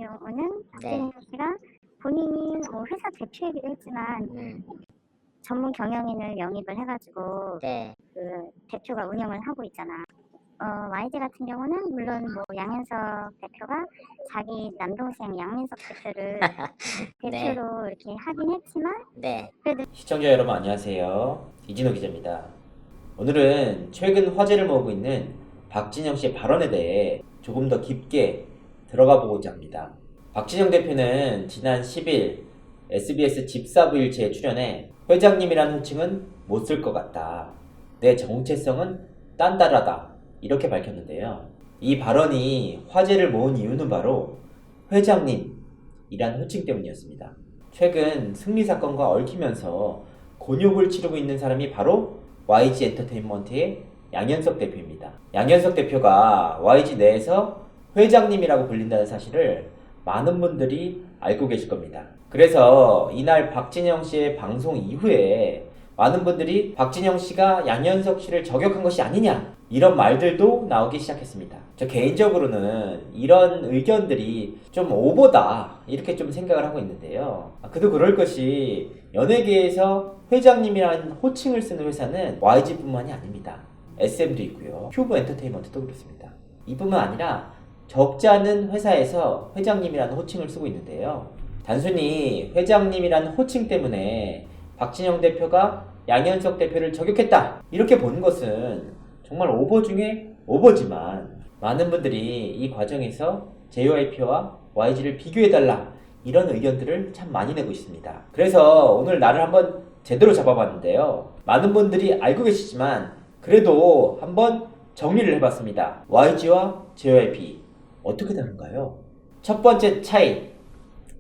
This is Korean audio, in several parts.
경우는 네. 박진영 씨가 본인이 뭐 회사 대표이기도 했지만 전문 경영인을 영입을 해가지고 네. 그 대표가 운영을 하고 있잖아. YG 같은 경우는 물론 뭐 양현석 대표가 자기 남동생 양민석 대표를 네. 대표로 이렇게 하긴 했지만 네. 그래도 시청자 여러분 안녕하세요. 이진호 기자입니다. 오늘은 최근 화제를 모으고 있는 박진영 씨의 발언에 대해 조금 더 깊게 들어가 보고자 합니다. 박진영 대표는 지난 10일 SBS 집사부일체에 출연해 회장님이라는 호칭은 못 쓸 것 같다. 내 정체성은 딴따라다. 이렇게 밝혔는데요. 이 발언이 화제를 모은 이유는 바로 회장님이라는 호칭 때문이었습니다. 최근 승리 사건과 얽히면서 곤욕을 치르고 있는 사람이 바로 YG 엔터테인먼트의 양현석 대표입니다. 양현석 대표가 YG 내에서 회장님이라고 불린다는 사실을 많은 분들이 알고 계실 겁니다. 그래서 이날 박진영 씨의 방송 이후에 많은 분들이 박진영 씨가 양현석 씨를 저격한 것이 아니냐 이런 말들도 나오기 시작했습니다. 저 개인적으로는 이런 의견들이 좀 오버다 이렇게 좀 생각을 하고 있는데요. 그도 그럴 것이 연예계에서 회장님이라는 호칭을 쓰는 회사는 YG뿐만이 아닙니다. SM도 있고요. 큐브 엔터테인먼트도 그렇습니다. 이뿐만 아니라 적지 않은 회사에서 회장님이라는 호칭을 쓰고 있는데요. 단순히 회장님이라는 호칭 때문에 박진영 대표가 양현석 대표를 저격했다 이렇게 보는 것은 정말 오버 중에 오버지만 많은 분들이 이 과정에서 JYP와 YG를 비교해달라 이런 의견들을 참 많이 내고 있습니다. 그래서 오늘 나를 한번 제대로 잡아봤는데요. 많은 분들이 알고 계시지만 그래도 한번 정리를 해봤습니다. YG와 JYP 어떻게 다른가요? 첫 번째 차이,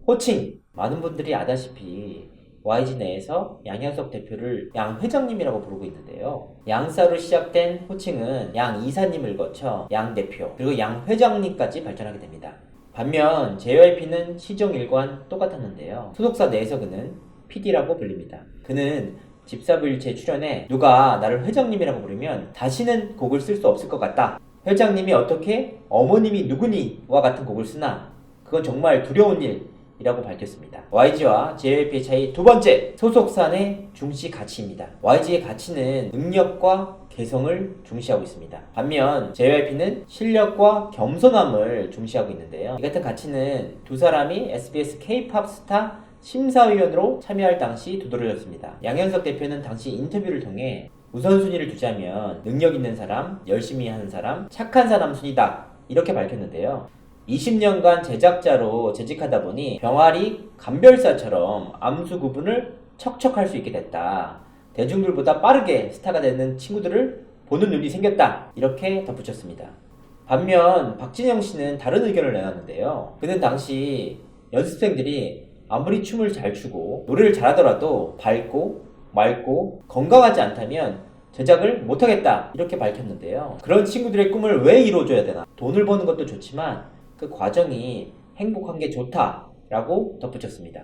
호칭. 많은 분들이 아다시피 YG 내에서 양현석 대표를 양 회장님이라고 부르고 있는데요. 양사로 시작된 호칭은 양 이사님을 거쳐 양 대표 그리고 양 회장님까지 발전하게 됩니다. 반면 JYP는 시종 일관 똑같았는데요. 소속사 내에서 그는 PD라고 불립니다. 그는 집사부일체에 출연해 누가 나를 회장님이라고 부르면 다시는 곡을 쓸 수 없을 것 같다. 회장님이 어떻게 어머님이 누구니와 같은 곡을 쓰나 그건 정말 두려운 일이라고 밝혔습니다. YG와 JYP의 차이 두 번째, 소속사 내 중시 가치입니다. YG의 가치는 능력과 개성을 중시하고 있습니다. 반면 JYP는 실력과 겸손함을 중시하고 있는데요. 이 같은 가치는 두 사람이 SBS K-POP 스타 심사위원으로 참여할 당시 두드러졌습니다. 양현석 대표는 당시 인터뷰를 통해 우선순위를 두자면 능력 있는 사람, 열심히 하는 사람, 착한 사람 순이다 이렇게 밝혔는데요. 20년간 제작자로 재직하다 보니 병아리 감별사처럼 암수 구분을 척척할 수 있게 됐다. 대중들보다 빠르게 스타가 되는 친구들을 보는 눈이 생겼다 이렇게 덧붙였습니다. 반면 박진영 씨는 다른 의견을 내놨는데요. 그는 당시 연습생들이 아무리 춤을 잘 추고 노래를 잘하더라도 밝고 맑고 건강하지 않다면 제작을 못하겠다 이렇게 밝혔는데요. 그런 친구들의 꿈을 왜 이루어줘야 되나? 돈을 버는 것도 좋지만 그 과정이 행복한 게 좋다라고 덧붙였습니다.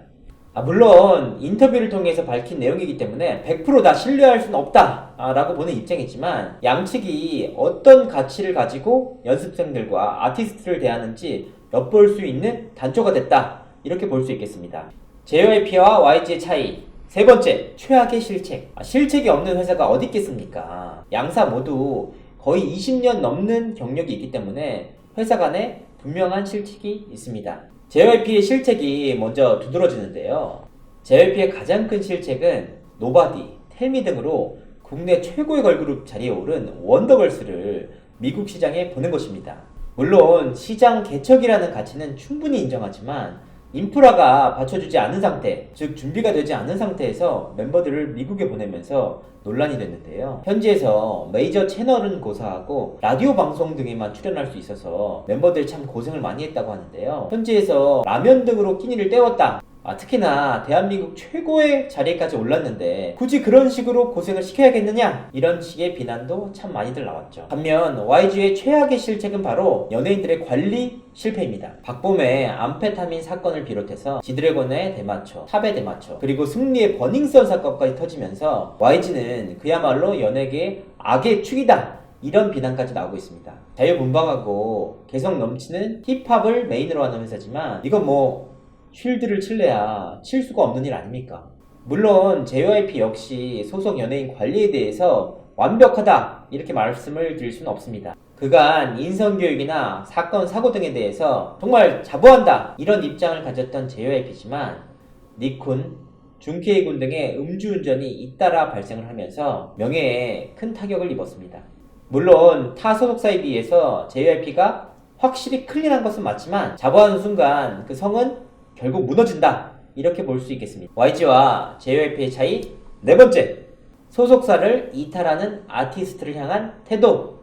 물론 인터뷰를 통해서 밝힌 내용이기 때문에 100% 다 신뢰할 수는 없다라고 보는 입장이지만 양측이 어떤 가치를 가지고 연습생들과 아티스트를 대하는지 엿볼 수 있는 단초가 됐다 이렇게 볼 수 있겠습니다. JYP와 YG의 차이 세 번째, 최악의 실책. 실책이 없는 회사가 어디 있겠습니까? 양사 모두 거의 20년 넘는 경력이 있기 때문에 회사 간에 분명한 실책이 있습니다. JYP의 실책이 먼저 두드러지는데요. JYP의 가장 큰 실책은 노바디, 텔미 등으로 국내 최고의 걸그룹 자리에 오른 원더걸스를 미국 시장에 보낸 것입니다. 물론 시장 개척이라는 가치는 충분히 인정하지만 인프라가 받쳐주지 않은 상태, 즉 준비가 되지 않은 상태에서 멤버들을 미국에 보내면서 논란이 됐는데요. 현지에서 메이저 채널은 고사하고 라디오 방송 등에만 출연할 수 있어서 멤버들이 참 고생을 많이 했다고 하는데요. 현지에서 라면 등으로 끼니를 때웠다. 특히나 대한민국 최고의 자리에까지 올랐는데 굳이 그런 식으로 고생을 시켜야겠느냐? 이런 식의 비난도 참 많이들 나왔죠. 반면 YG의 최악의 실책은 바로 연예인들의 관리 실패입니다. 박봄의 암페타민 사건을 비롯해서 지드래곤의 대마초, 탑의 대마초, 그리고 승리의 버닝썬 사건까지 터지면서 YG는 그야말로 연예계의 악의 축이다 이런 비난까지 나오고 있습니다. 자유분방하고 개성 넘치는 힙합을 메인으로 하는 회사지만 이건 뭐 쉴드를 칠래야 칠 수가 없는 일 아닙니까? 물론 JYP 역시 소속 연예인 관리에 대해서 완벽하다 이렇게 말씀을 드릴 수는 없습니다. 그간 인성교육이나 사건 사고 등에 대해서 정말 자부한다 이런 입장을 가졌던 JYP지만 니쿤, 준케이군 등의 음주운전이 잇따라 발생을 하면서 명예에 큰 타격을 입었습니다. 물론 타 소속사에 비해서 JYP가 확실히 클린한 것은 맞지만 자부하는 순간 그 성은 결국 무너진다 이렇게 볼 수 있겠습니다. YG와 JYP의 차이 네 번째, 소속사를 이탈하는 아티스트를 향한 태도.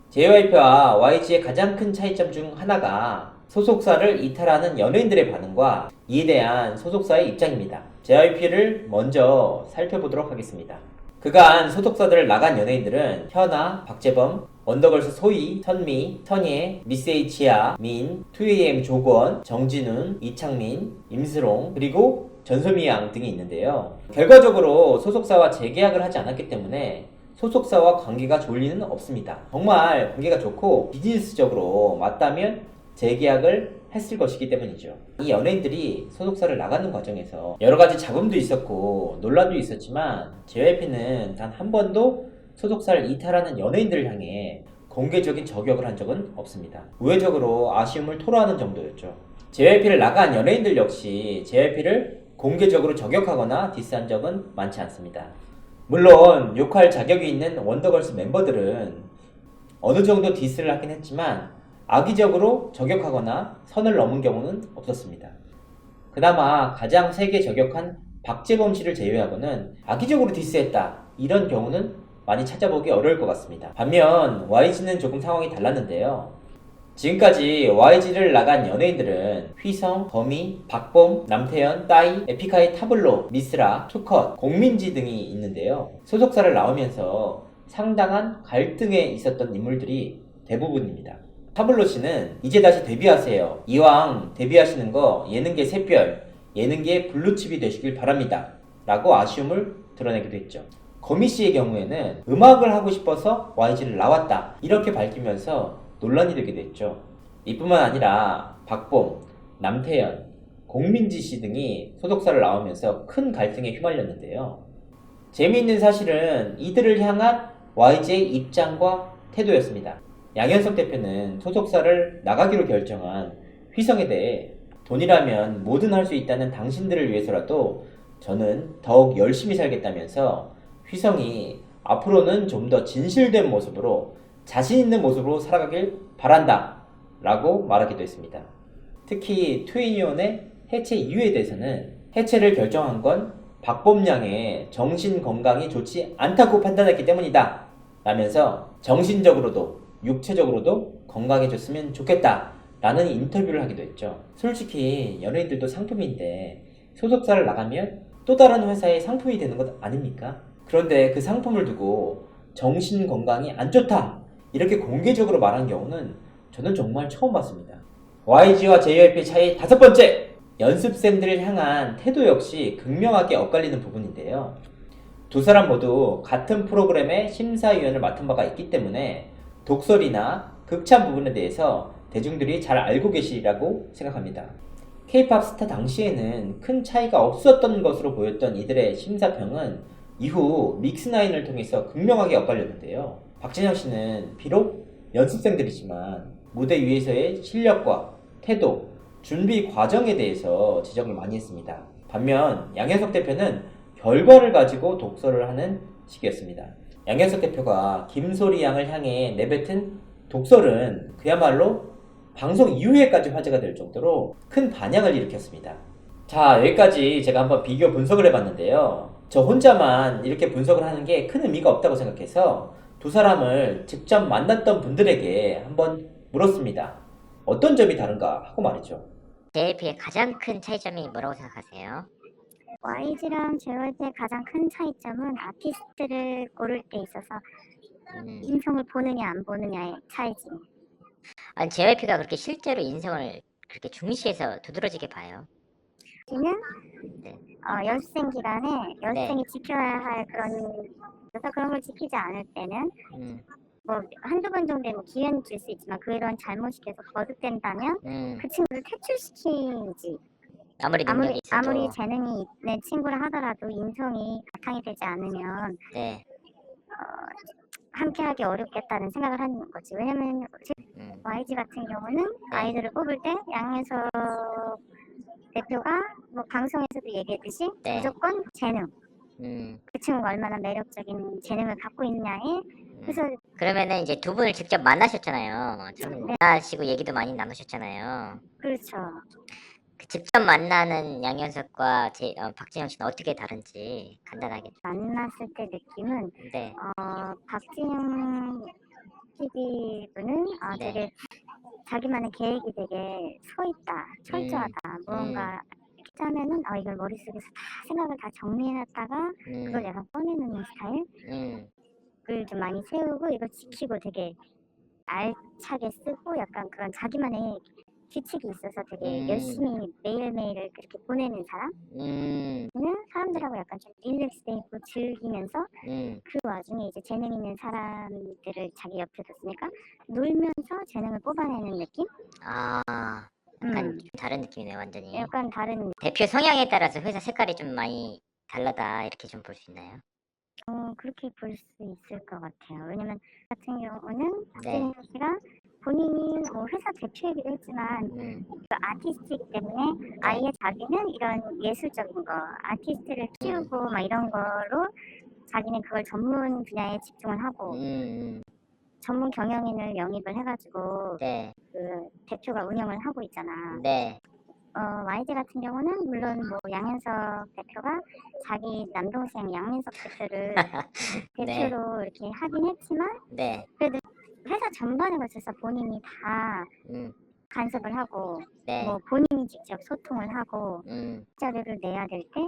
JYP와 YG의 가장 큰 차이점 중 하나가 소속사를 이탈하는 연예인들의 반응과 이에 대한 소속사의 입장입니다. JYP를 먼저 살펴보도록 하겠습니다. 그간 소속사들을 나간 연예인들은 현아, 박재범, 원더걸스 소희, 선미, 선예, 미스 H야, 민, 2AM 조건, 정진훈, 이창민, 임스롱, 그리고 전소미 양 등이 있는데요. 결과적으로 소속사와 재계약을 하지 않았기 때문에 소속사와 관계가 좋을 리는 없습니다. 정말 관계가 좋고 비즈니스적으로 맞다면 재계약을 했을 것이기 때문이죠. 이 연예인들이 소속사를 나가는 과정에서 여러가지 잡음도 있었고 논란도 있었지만 JYP는 단 한 번도 소속사를 이탈하는 연예인들을 향해 공개적인 저격을 한 적은 없습니다. 우회적으로 아쉬움을 토로하는 정도였죠. JYP를 나간 연예인들 역시 JYP를 공개적으로 저격하거나 디스한 적은 많지 않습니다. 물론 욕할 자격이 있는 원더걸스 멤버들은 어느 정도 디스를 하긴 했지만 악의적으로 저격하거나 선을 넘은 경우는 없었습니다. 그나마 가장 세게 저격한 박재범 씨를 제외하고는 악의적으로 디스했다 이런 경우는 많이 찾아보기 어려울 것 같습니다. 반면 YG는 조금 상황이 달랐는데요. 지금까지 YG를 나간 연예인들은 휘성, 거미, 박봄, 남태현, 따이, 에픽하이 타블로, 미스라, 투컷, 공민지 등이 있는데요. 소속사를 나오면서 상당한 갈등에 있었던 인물들이 대부분입니다. 타블로 씨는 이제 다시 데뷔하세요. 이왕 데뷔하시는 거 예능계 샛별, 예능계 블루칩이 되시길 바랍니다. 라고 아쉬움을 드러내기도 했죠. 거미 씨의 경우에는 음악을 하고 싶어서 YG를 나왔다. 이렇게 밝히면서 논란이 되기도 했죠. 이뿐만 아니라 박봄, 남태현, 공민지 씨 등이 소속사를 나오면서 큰 갈등에 휘말렸는데요. 재미있는 사실은 이들을 향한 YG의 입장과 태도였습니다. 양현석 대표는 소속사를 나가기로 결정한 휘성에 대해 돈이라면 뭐든 할 수 있다는 당신들을 위해서라도 저는 더욱 열심히 살겠다면서 휘성이 앞으로는 좀 더 진실된 모습으로 자신 있는 모습으로 살아가길 바란다 라고 말하기도 했습니다. 특히 투애니원의 해체 이유에 대해서는 해체를 결정한 건 박봄 양의 정신 건강이 좋지 않다고 판단했기 때문이다 라면서 정신적으로도 육체적으로도 건강해졌으면 좋겠다 라는 인터뷰를 하기도 했죠. 솔직히 연예인들도 상품인데 소속사를 나가면 또 다른 회사의 상품이 되는 것 아닙니까? 그런데 그 상품을 두고 정신 건강이 안 좋다 이렇게 공개적으로 말한 경우는 저는 정말 처음 봤습니다. YG와 JYP의 차이 다섯 번째! 연습생들을 향한 태도 역시 극명하게 엇갈리는 부분인데요. 두 사람 모두 같은 프로그램의 심사위원을 맡은 바가 있기 때문에 독설이나 극찬 부분에 대해서 대중들이 잘 알고 계시리라고 생각합니다. K-POP 스타 당시에는 큰 차이가 없었던 것으로 보였던 이들의 심사평은 이후 믹스9을 통해서 극명하게 엇갈렸는데요. 박진영 씨는 비록 연습생들이지만 무대 위에서의 실력과 태도, 준비 과정에 대해서 지적을 많이 했습니다. 반면 양현석 대표는 결과를 가지고 독설을 하는 식이었습니다. 양현석 대표가 김소리 양을 향해 내뱉은 독설은 그야말로 방송 이후에까지 화제가 될 정도로 큰 반향을 일으켰습니다. 자, 여기까지 제가 한번 비교 분석을 해봤는데요. 저 혼자만 이렇게 분석을 하는 게 큰 의미가 없다고 생각해서 두 사람을 직접 만났던 분들에게 한번 물었습니다. 어떤 점이 다른가 하고 말이죠. JYP의 가장 큰 차이점이 뭐라고 생각하세요? YG랑 JYP의 가장 큰 차이점은 아티스트를 고를 때 있어서 인성을 보느냐 안 보느냐의 차이지. 아니, JYP가 그렇게 실제로 인성을 그렇게 중시해서 두드러지게 봐요. 지는 네. 연습생 기간에 연습생이 지켜야 할 그런 걸 지키지 않을 때는 뭐 한두 번 정도의 뭐 기회는 줄 수 있지만 그런 잘못이 계속 거듭된다면 그 친구를 퇴출시키지. 아무리 능력이 있어도. 아무리 재능이 있는 친구라 하더라도 인성이 바탕이 되지 않으면 네. 함께하기 어렵겠다는 생각을 하는 거지. 왜냐면 YG 같은 경우는 아이들을 뽑을 때 양현석 대표가 뭐 방송에서도 얘기했듯이 네. 무조건 재능. 그 친구가 얼마나 매력적인 재능을 갖고 있냐에 그래서 그러면은 이제 두 분을 직접 만나셨잖아요. 참 만나시고 얘기도 많이 나누셨잖아요. 그렇죠. 그 직접 만나는 양현석과 박진영 씨는 어떻게 다른지 간단하게. 만났을 때 느낌은 네. 박진영 PD 분은 네. 되게 자기만의 계획이 되게 서 있다, 철저하다. 무언가 이렇게 짜면은 이걸 머릿속에서 다 생각을 다 정리해놨다가 그걸 약간 꺼내놓는 스타일을 좀 많이 세우고 이걸 지키고 되게 알차게 쓰고 약간 그런 자기만의 규칙이 있어서 되게 열심히 매일매일을 그렇게 보내는 사람? 사람들하고 약간 좀 릴렉스돼 있고 즐기면서 그 와중에 이제 재능 있는 사람들을 자기 옆에 뒀으니까 놀면서 재능을 뽑아내는 느낌? 약간 좀 다른 느낌이네요, 완전히. 약간 다른 대표 성향에 따라서 회사 색깔이 좀 많이 다르다 이렇게 좀 볼 수 있나요? 그렇게 볼 수 있을 것 같아요. 왜냐면 같은 경우는 네. 박진영 씨가 본인이 뭐 회사 대표이기도 했지만 그 아티스트이기 때문에 아예 자기는 이런 예술적인 거, 아티스트를 키우고 막 이런 거로 자기는 그걸 전문 분야에 집중을 하고 전문 경영인을 영입을 해가지고 네. 그 대표가 운영을 하고 있잖아. 네. YG 같은 경우는 물론 뭐 양현석 대표가 자기 남동생 양민석 대표를 대표로 이렇게 하긴 했지만 네. 그래도 회사 전반에 걸쳐서 본인이 다 간섭을 하고 네. 뭐 본인이 직접 소통을 하고 음. 자료를 내야 될 때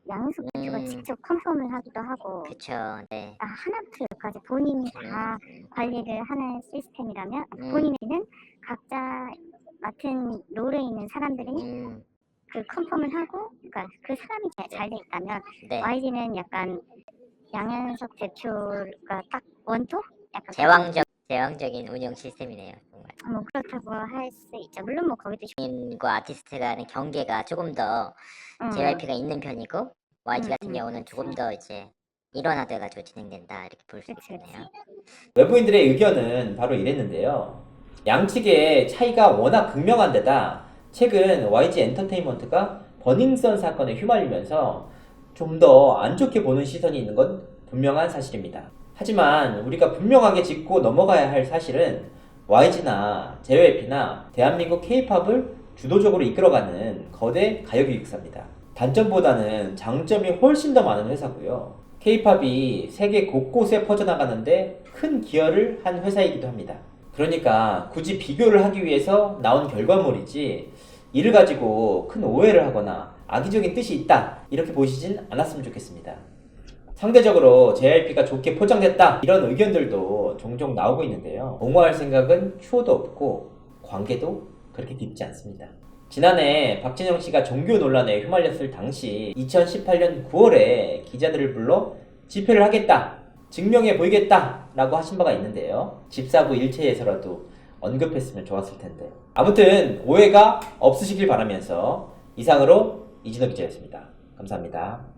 양현석 대표가 직접 컨펌을 하기도 하고 그쵸. 네. 하나부터 열까지 본인이 다 관리를 하는 시스템이라면 본인은 각자 맡은 롤에 있는 사람들이 그 컨펌을 하고 그러니까 그 사람이 잘 돼 있다면 네. YG는 약간 양현석 대표가 딱 원톱? 약간 제왕적인 운영 시스템이네요, 정말. 뭐 그렇다고 할 수 있죠. 물론 뭐 거기도 인과 아티스트 간의 경계가 조금 더 JYP가 있는 편이고 YG 같은 경우는 조금 더 이제 일원화돼가지고 진행된다 이렇게 볼 수 있겠네요. 외부인들의 의견은 바로 이랬는데요. 양측의 차이가 워낙 극명한 데다 최근 YG 엔터테인먼트가 버닝썬 사건에 휘말리면서 좀 더 안 좋게 보는 시선이 있는 건 분명한 사실입니다. 하지만 우리가 분명하게 짚고 넘어가야 할 사실은 YG나 JYP나 대한민국 K-팝을 주도적으로 이끌어가는 거대 가요기획사입니다. 단점보다는 장점이 훨씬 더 많은 회사고요. K-팝이 세계 곳곳에 퍼져나가는데 큰 기여를 한 회사이기도 합니다. 그러니까 굳이 비교를 하기 위해서 나온 결과물이지 이를 가지고 큰 오해를 하거나 악의적인 뜻이 있다 이렇게 보시진 않았으면 좋겠습니다. 상대적으로 JYP가 좋게 포장됐다 이런 의견들도 종종 나오고 있는데요. 옹호할 생각은 추호도 없고 관계도 그렇게 깊지 않습니다. 지난해 박진영 씨가 종교 논란에 휘말렸을 당시 2018년 9월에 기자들을 불러 집회를 하겠다, 증명해 보이겠다 라고 하신 바가 있는데요. 집사부 일체에서라도 언급했으면 좋았을 텐데. 아무튼 오해가 없으시길 바라면서 이상으로 이진호 기자였습니다. 감사합니다.